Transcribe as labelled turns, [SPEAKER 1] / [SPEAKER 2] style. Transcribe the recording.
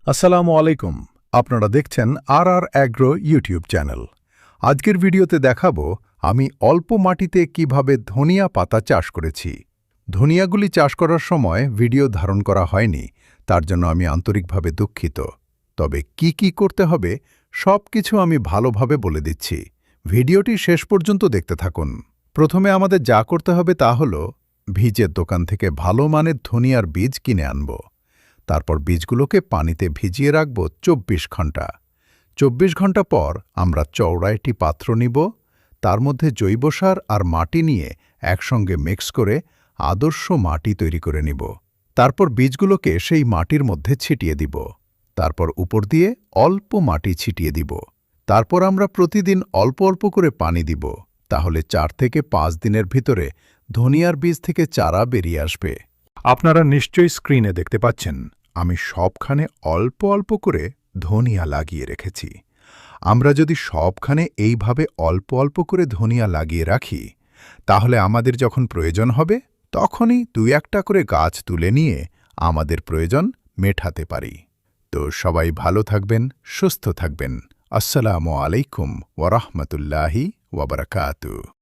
[SPEAKER 1] আসসালামু আলাইকুম। আপনারা দেখছেন অ্যাগ্রো ইউটিউব চ্যানেল। আজকের ভিডিওতে দেখাবো আমি অল্প মাটিতে কিভাবে ধনিয়া পাতা চাষ করেছি। ধনিয়াগুলি চাষ করার সময় ভিডিও ধারণ করা হয়নি, তার জন্য আমি আন্তরিকভাবে দুঃখিত। তবে কি করতে হবে সবকিছু আমি ভালোভাবে বলে দিচ্ছি। ভিডিওটি শেষ পর্যন্ত দেখতে থাকুন। প্রথমে আমাদের যা করতে হবে তা হলো বীজের দোকান থেকে ভালো মানের ধনিয়ার বীজ কিনে আনব। তারপর বীজগুলোকে পানিতে ভিজিয়ে রাখব ২৪ ঘন্টা। ২৪ ঘন্টা পর আমরা চওড়া একটি পাত্র নিব, তার মধ্যে জৈব সার আর মাটি নিয়ে একসঙ্গে মিক্স করে আদর্শ মাটি তৈরি করে নিব। তারপর বীজগুলোকে সেই মাটির মধ্যে ছিটিয়ে দিব। তারপর উপর দিয়ে অল্প মাটি ছিটিয়ে দিব। তারপর আমরা প্রতিদিন অল্প অল্প করে পানি দিব। তাহলে ৪ থেকে ৫ দিনের ভিতরে ধনিয়ার বীজ থেকে চারা বেরিয়ে আসবে। আপনারা নিশ্চয়ই স্ক্রিনে দেখতে পাচ্ছেন আমি সবখানে অল্প অল্প করে ধনিয়া লাগিয়ে রেখেছি। আমরা যদি সবখানে এইভাবে অল্প অল্প করে ধনিয়া লাগিয়ে রাখি, তাহলে আমাদের যখন প্রয়োজন হবে তখনই ২-১টা করে গাছ তুলে নিয়ে আমাদের প্রয়োজন মেটাতে পারি। তো সবাই ভালো থাকবেন, সুস্থ থাকবেন। আসসালামু আলাইকুম ওয়া রাহমাতুল্লাহি ওয়া বারাকাতুহু।